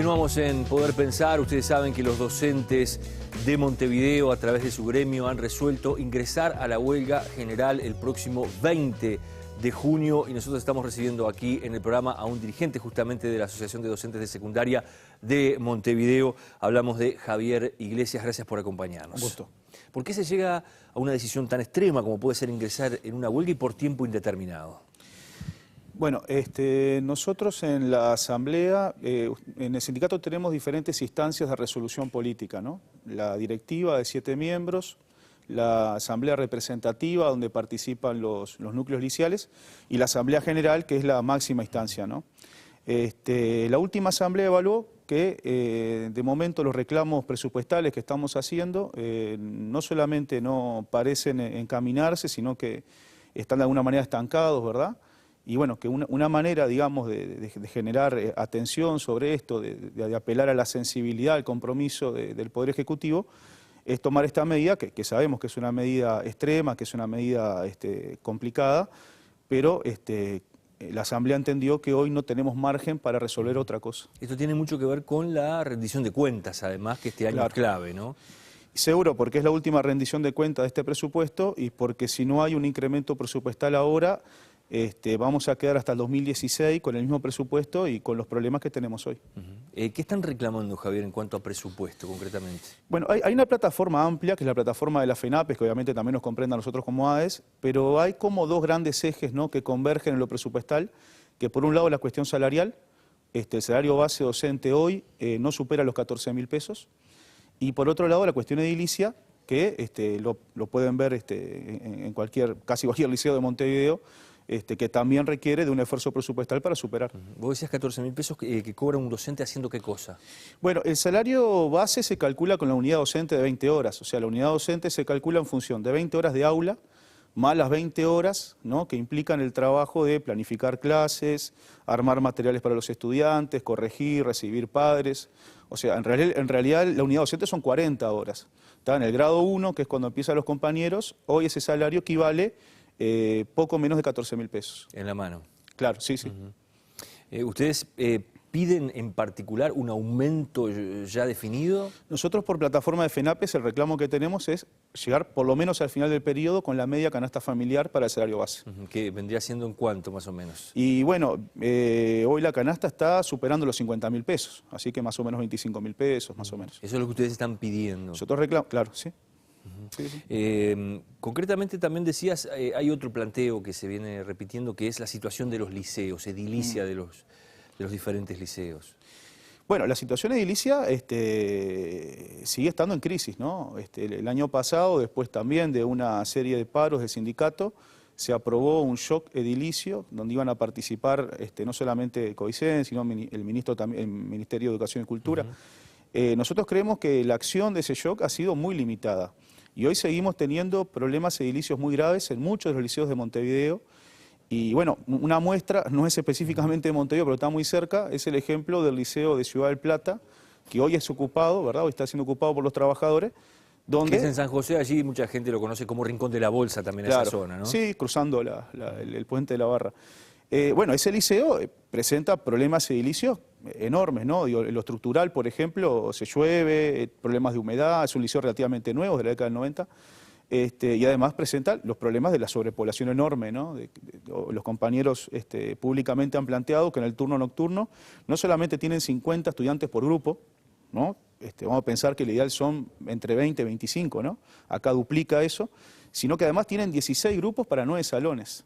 Continuamos en Poder Pensar. Ustedes saben que los docentes de Montevideo, a través de su gremio, han resuelto ingresar a la huelga general el próximo 20 de junio y nosotros estamos recibiendo aquí en el programa a un dirigente justamente de la Asociación de Docentes de Secundaria de Montevideo. Hablamos de Javier Iglesias. Gracias por acompañarnos. Un gusto. ¿Por qué se llega a una decisión tan extrema como puede ser ingresar en una huelga y por tiempo indeterminado? Bueno, nosotros en la Asamblea, en el sindicato tenemos diferentes instancias de resolución política, ¿no? La directiva de 7 miembros, la Asamblea representativa donde participan los núcleos liciales y la Asamblea General, que es la máxima instancia, ¿no? La última Asamblea evaluó que de momento los reclamos presupuestales que estamos haciendo no solamente no parecen encaminarse, sino que están de alguna manera estancados, ¿verdad? Y bueno, que una manera, digamos, de generar atención sobre esto, de apelar a la sensibilidad, al compromiso del Poder Ejecutivo, es tomar esta medida, que sabemos que es una medida extrema, que es una medida complicada, pero la Asamblea entendió que hoy no tenemos margen para resolver otra cosa. Esto tiene mucho que ver con la rendición de cuentas, además, que este año es clave, ¿no? Seguro, porque es la última rendición de cuentas de este presupuesto y porque si no hay un incremento presupuestal ahora, vamos a quedar hasta el 2016 con el mismo presupuesto y con los problemas que tenemos hoy. ¿Qué están reclamando, Javier, en cuanto a presupuesto, concretamente? Bueno, hay una plataforma amplia, que es la plataforma de la FENAPES, que obviamente también nos comprende a nosotros como ADES, pero hay como dos grandes ejes, ¿no?, que convergen en lo presupuestal, que por un lado la cuestión salarial, el salario base docente hoy no supera los 14.000 pesos, y por otro lado la cuestión edilicia, que lo pueden ver en casi cualquier liceo de Montevideo, que también requiere de un esfuerzo presupuestal para superar. Vos decías 14.000 pesos que cobra un docente haciendo ¿qué cosa? Bueno, el salario base se calcula con la unidad docente de 20 horas, o sea, la unidad docente se calcula en función de 20 horas de aula, más las 20 horas, ¿no?, que implican el trabajo de planificar clases, armar materiales para los estudiantes, corregir, recibir padres. O sea, en realidad la unidad docente son 40 horas. Está en el grado 1, que es cuando empiezan los compañeros, hoy ese salario equivale poco menos de 14.000 pesos. En la mano. Claro, sí, sí. ¿Ustedes piden en particular un aumento ya definido? Nosotros por plataforma de FENAPES el reclamo que tenemos es llegar por lo menos al final del periodo con la media canasta familiar para el salario base. ¿Que vendría siendo en cuánto más o menos? Y bueno, hoy la canasta está superando los 50.000 pesos, así que más o menos 25.000 pesos, más o menos. Eso es lo que ustedes están pidiendo. Nosotros reclamamos, claro, sí. Sí, sí. Concretamente también decías, hay otro planteo que se viene repitiendo, que es la situación de los liceos, edilicia de los diferentes liceos. Bueno, la situación edilicia sigue estando en crisis, ¿no? El año pasado, después también de una serie de paros del sindicato, se aprobó un shock edilicio donde iban a participar no solamente CODICEN, sino el Ministerio de Educación y Cultura. Nosotros creemos que la acción de ese shock ha sido muy limitada. Y hoy seguimos teniendo problemas edilicios muy graves en muchos de los liceos de Montevideo. Y bueno, una muestra, no es específicamente de Montevideo, pero está muy cerca, es el ejemplo del liceo de Ciudad del Plata, que hoy es ocupado, ¿verdad? Hoy está siendo ocupado por los trabajadores. Donde, que es en San José, allí mucha gente lo conoce como Rincón de la Bolsa también, claro, esa zona, ¿no? Sí, cruzando el puente de la Barra. Bueno, ese liceo presenta problemas edilicios enormes, ¿no? Digo, en lo estructural, por ejemplo, se llueve, problemas de humedad, es un liceo relativamente nuevo, de la década del 90, y además presenta los problemas de la sobrepoblación enorme, ¿no? Los compañeros públicamente han planteado que en el turno nocturno no solamente tienen 50 estudiantes por grupo, ¿no? Vamos a pensar que el ideal son entre 20 y 25, ¿no? Acá duplica eso, sino que además tienen 16 grupos para 9 salones.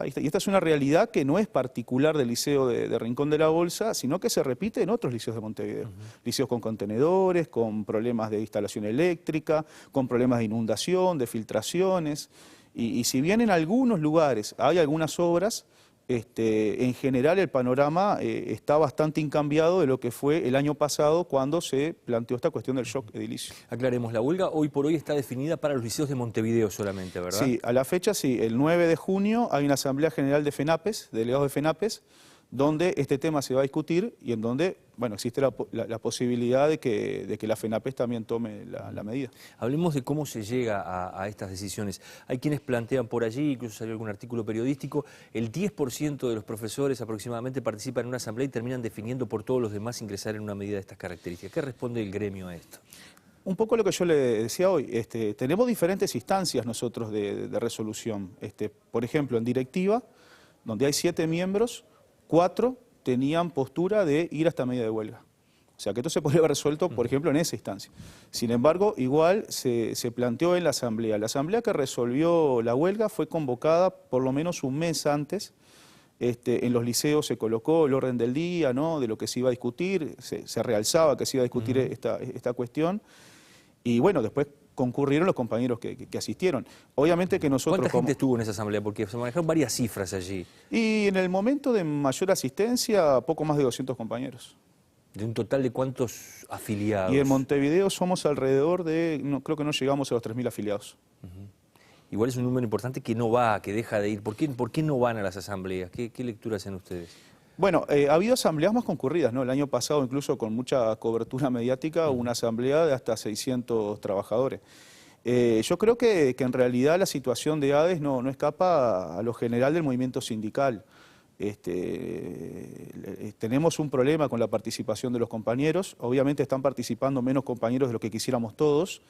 Y esta es una realidad que no es particular del liceo de Rincón de la Bolsa, sino que se repite en otros liceos de Montevideo. Liceos con contenedores, con problemas de instalación eléctrica, con problemas de inundación, de filtraciones. Y si bien en algunos lugares hay algunas obras, en general el panorama está bastante incambiado de lo que fue el año pasado cuando se planteó esta cuestión del shock edilicio. Aclaremos, la huelga hoy por hoy está definida para los liceos de Montevideo solamente, ¿verdad? Sí, a la fecha sí, el 9 de junio hay una asamblea general de FENAPES, delegados de FENAPES, donde este tema se va a discutir y en donde, bueno, existe la posibilidad de que la FENAPES también tome la medida. Hablemos de cómo se llega a estas decisiones. Hay quienes plantean por allí, incluso salió algún artículo periodístico, el 10% de los profesores aproximadamente participan en una asamblea y terminan definiendo por todos los demás ingresar en una medida de estas características. ¿Qué responde el gremio a esto? Un poco lo que yo le decía hoy, tenemos diferentes instancias nosotros de resolución. Por ejemplo, en directiva, donde hay 7 miembros, 4 tenían postura de ir a esta medida de huelga. O sea, que esto se podría haber resuelto, por ejemplo, en esa instancia. Sin embargo, igual se planteó en la asamblea. La asamblea que resolvió la huelga fue convocada por lo menos un mes antes. En los liceos se colocó el orden del día, ¿no?, de lo que se iba a discutir, se realzaba que se iba a discutir esta cuestión. Y bueno, después concurrieron los compañeros que asistieron. Obviamente que nosotros... ¿Cuánta gente estuvo en esa asamblea? Porque se manejaron varias cifras allí. Y en el momento de mayor asistencia, poco más de 200 compañeros. ¿De un total de cuántos afiliados? Y en Montevideo somos alrededor de, creo que no llegamos a los 3.000 afiliados. Igual es un número importante que no va, que deja de ir. ¿Por qué no van a las asambleas? ¿Qué lectura hacen ustedes? Bueno, ha habido asambleas más concurridas, ¿no? El año pasado, incluso con mucha cobertura mediática, una asamblea de hasta 600 trabajadores. Yo creo que en realidad la situación de ADES no escapa a lo general del movimiento sindical. Tenemos un problema con la participación de los compañeros. Obviamente están participando menos compañeros de lo que quisiéramos todos,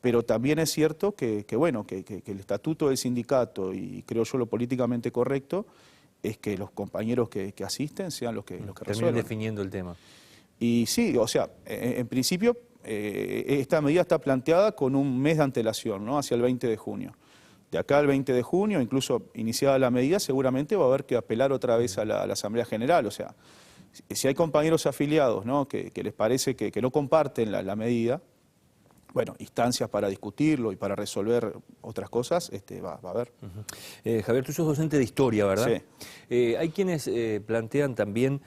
pero también es cierto que el estatuto del sindicato, y creo yo lo políticamente correcto, es que los compañeros que asisten sean los que resuelvan. Terminan definiendo el tema. Y sí, o sea, en principio esta medida está planteada con un mes de antelación, ¿no?, hacia el 20 de junio. De acá al 20 de junio, incluso iniciada la medida, seguramente va a haber que apelar otra vez a la Asamblea General. O sea, si hay compañeros afiliados, ¿no?, que les parece que no comparten la medida, bueno, instancias para discutirlo y para resolver otras cosas, va a haber. Javier, tú sos docente de historia, ¿verdad? Sí. Hay quienes plantean también,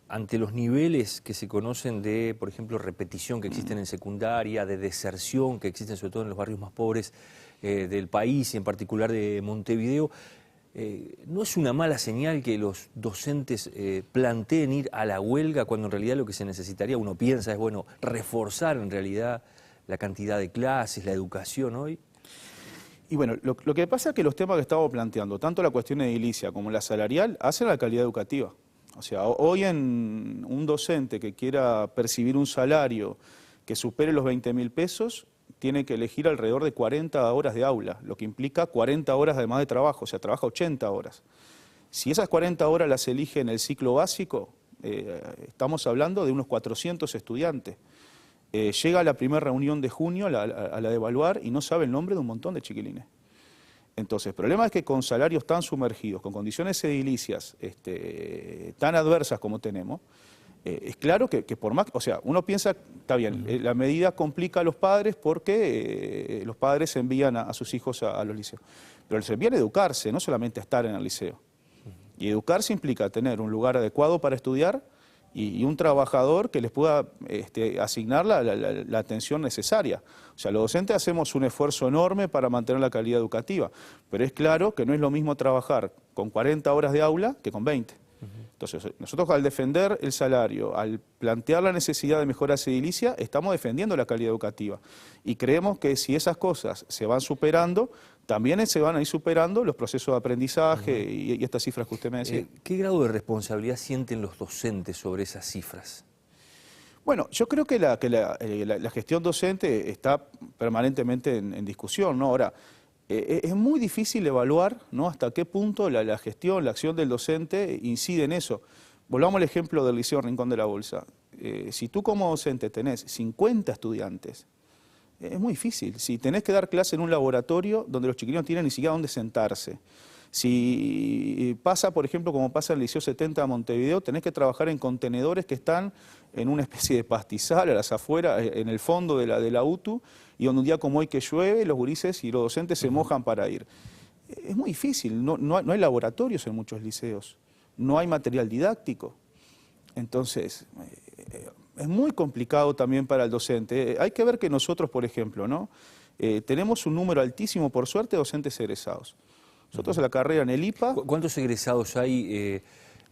ante los niveles que se conocen de, por ejemplo, repetición que existen en secundaria, de deserción que existen sobre todo en los barrios más pobres del país y en particular de Montevideo, ¿no es una mala señal que los docentes planteen ir a la huelga cuando en realidad lo que se necesitaría, uno piensa, es bueno, reforzar en realidad la cantidad de clases, la educación hoy? Y bueno, lo que pasa es que los temas que estamos planteando, tanto la cuestión edilicia como la salarial, hacen a la calidad educativa. O sea, hoy en un docente que quiera percibir un salario que supere los 20.000 pesos, tiene que elegir alrededor de 40 horas de aula, lo que implica 40 horas además de trabajo, o sea, trabaja 80 horas. Si esas 40 horas las elige en el ciclo básico, estamos hablando de unos 400 estudiantes. Llega a la primera reunión de junio, a la de evaluar, y no sabe el nombre de un montón de chiquilines. Entonces, el problema es que con salarios tan sumergidos, con condiciones edilicias tan adversas como tenemos, es claro que por más, o sea, uno piensa, está bien, la medida complica a los padres porque los padres envían a sus hijos a los liceos, pero les envían a educarse, no solamente a estar en el liceo. Y educarse implica tener un lugar adecuado para estudiar y un trabajador que les pueda asignar la atención necesaria. O sea, los docentes hacemos un esfuerzo enorme para mantener la calidad educativa, pero es claro que no es lo mismo trabajar con 40 horas de aula que con 20. Entonces, nosotros al defender el salario, al plantear la necesidad de mejoras edilicias, estamos defendiendo la calidad educativa. Y creemos que si esas cosas se van superando, también se van a ir superando los procesos de aprendizaje y estas cifras que usted me decía. ¿Qué grado de responsabilidad sienten los docentes sobre esas cifras? Bueno, yo creo que la gestión docente está permanentemente en discusión, ¿no? Ahora, es muy difícil evaluar, ¿no?, hasta qué punto la gestión, la acción del docente incide en eso. Volvamos al ejemplo del Liceo Rincón de la Bolsa. Si tú como docente tenés 50 estudiantes, es muy difícil. Si tenés que dar clase en un laboratorio donde los chiquillos no tienen ni siquiera dónde sentarse. Si pasa, por ejemplo, como pasa en el Liceo 70 de Montevideo, tenés que trabajar en contenedores que están en una especie de pastizal a las afueras, en el fondo de la UTU, y donde un día como hoy que llueve, los gurises y los docentes se mojan para ir. Es muy difícil, no hay laboratorios en muchos liceos, no hay material didáctico. Entonces, es muy complicado también para el docente. Hay que ver que nosotros, por ejemplo, ¿no?, tenemos un número altísimo, por suerte, de docentes egresados. Nosotros en la carrera en el IPA... ¿Cuántos egresados hay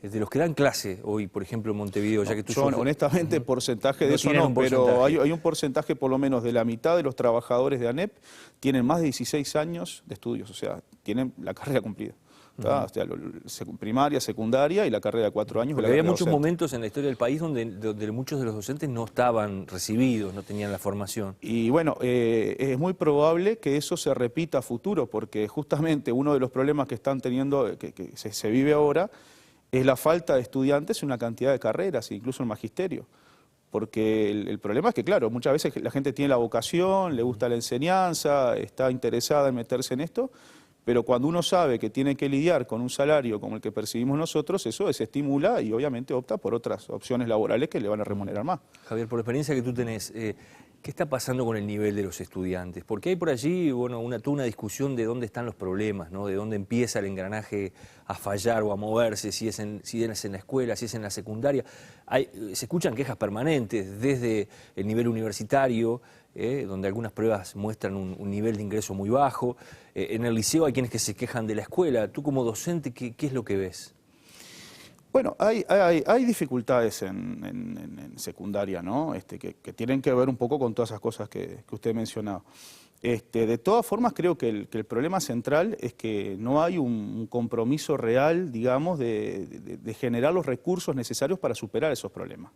de los que dan clase hoy, por ejemplo, en Montevideo, ya que tú yo, honestamente, porcentaje de no eso tienen no, un pero porcentaje. hay un porcentaje por lo menos de la mitad de los trabajadores de ANEP tienen más de 16 años de estudios, o sea, tienen la carrera cumplida. O sea, primaria, secundaria y la carrera de 4 años. Porque la había carrera muchos docente. momentos en la historia del país donde muchos de los docentes no estaban recibidos, no tenían la formación. Y bueno, es muy probable que eso se repita a futuro, porque justamente uno de los problemas que están teniendo, que se vive ahora, es la falta de estudiantes en una cantidad de carreras, incluso en magisterio. Porque el problema es que, claro, muchas veces la gente tiene la vocación, le gusta la enseñanza, está interesada en meterse en esto, pero cuando uno sabe que tiene que lidiar con un salario como el que percibimos nosotros, eso desestimula y obviamente opta por otras opciones laborales que le van a remunerar más. Javier, por la experiencia que tú tenés, ¿qué está pasando con el nivel de los estudiantes? Porque hay por allí toda una discusión de dónde están los problemas, ¿no? De dónde empieza el engranaje a fallar o a moverse, si es en la escuela, si es en la secundaria. Se escuchan quejas permanentes desde el nivel universitario, donde algunas pruebas muestran un nivel de ingreso muy bajo. En el liceo hay quienes que se quejan de la escuela. Tú como docente, ¿qué es lo que ves? Bueno, hay dificultades en secundaria, ¿no? Que tienen que ver un poco con todas esas cosas que usted mencionaba. De todas formas, creo que el problema central es que no hay un compromiso real, digamos, de generar los recursos necesarios para superar esos problemas.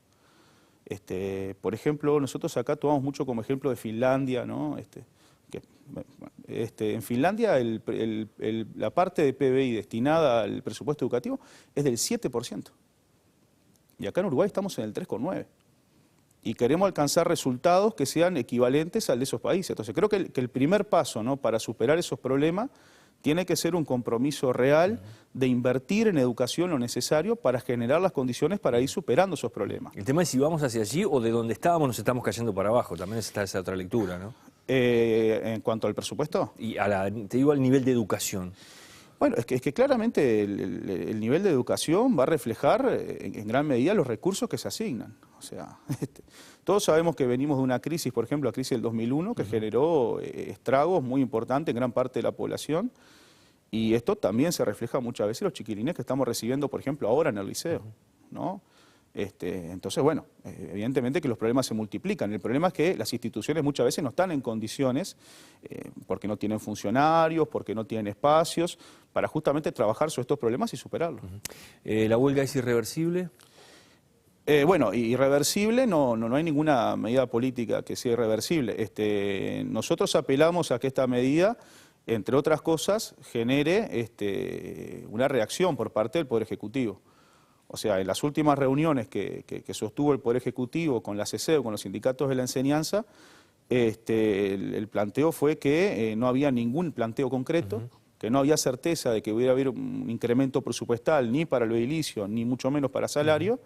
Por ejemplo, nosotros acá tomamos mucho como ejemplo de Finlandia, ¿no? En Finlandia la parte de PBI destinada al presupuesto educativo es del 7%. Y acá en Uruguay estamos en el 3,9%. Y queremos alcanzar resultados que sean equivalentes al de esos países. Entonces creo que el primer paso, ¿no?, para superar esos problemas tiene que ser un compromiso real de invertir en educación lo necesario para generar las condiciones para ir superando esos problemas. El tema es si vamos hacia allí o de donde estábamos nos estamos cayendo para abajo. También está esa otra lectura, ¿no? En cuanto al presupuesto. Y te digo al nivel de educación. Bueno, es que claramente el nivel de educación va a reflejar en gran medida los recursos que se asignan. O sea, todos sabemos que venimos de una crisis, por ejemplo, la crisis del 2001, que generó estragos muy importantes en gran parte de la población. Y esto también se refleja muchas veces en los chiquilines que estamos recibiendo, por ejemplo, ahora en el liceo, ¿no? Entonces, bueno, evidentemente que los problemas se multiplican. El problema es que las instituciones muchas veces no están en condiciones, porque no tienen funcionarios, porque no tienen espacios, para justamente trabajar sobre estos problemas y superarlos. ¿La huelga es irreversible? Bueno, irreversible no hay ninguna medida política que sea irreversible. Nosotros apelamos a que esta medida, entre otras cosas, genere una reacción por parte del Poder Ejecutivo. O sea, en las últimas reuniones que sostuvo el Poder Ejecutivo con la CESEU, con los sindicatos de la enseñanza, el planteo fue que no había ningún planteo concreto, que no había certeza de que hubiera haber un incremento presupuestal ni para lo edilicio, ni mucho menos para salario,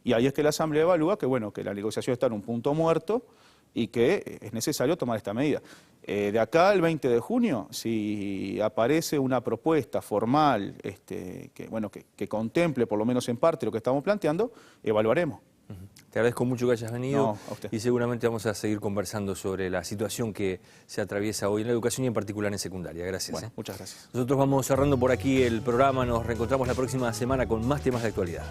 y ahí es que la Asamblea evalúa que, bueno, que la negociación está en un punto muerto y que es necesario tomar esta medida. De acá al 20 de junio, si aparece una propuesta formal que contemple por lo menos en parte lo que estamos planteando, evaluaremos. Te agradezco mucho que hayas venido. No, a usted. Y seguramente vamos a seguir conversando sobre la situación que se atraviesa hoy en la educación y en particular en secundaria. Gracias. Bueno, muchas gracias. Nosotros vamos cerrando por aquí el programa. Nos reencontramos la próxima semana con más temas de actualidad.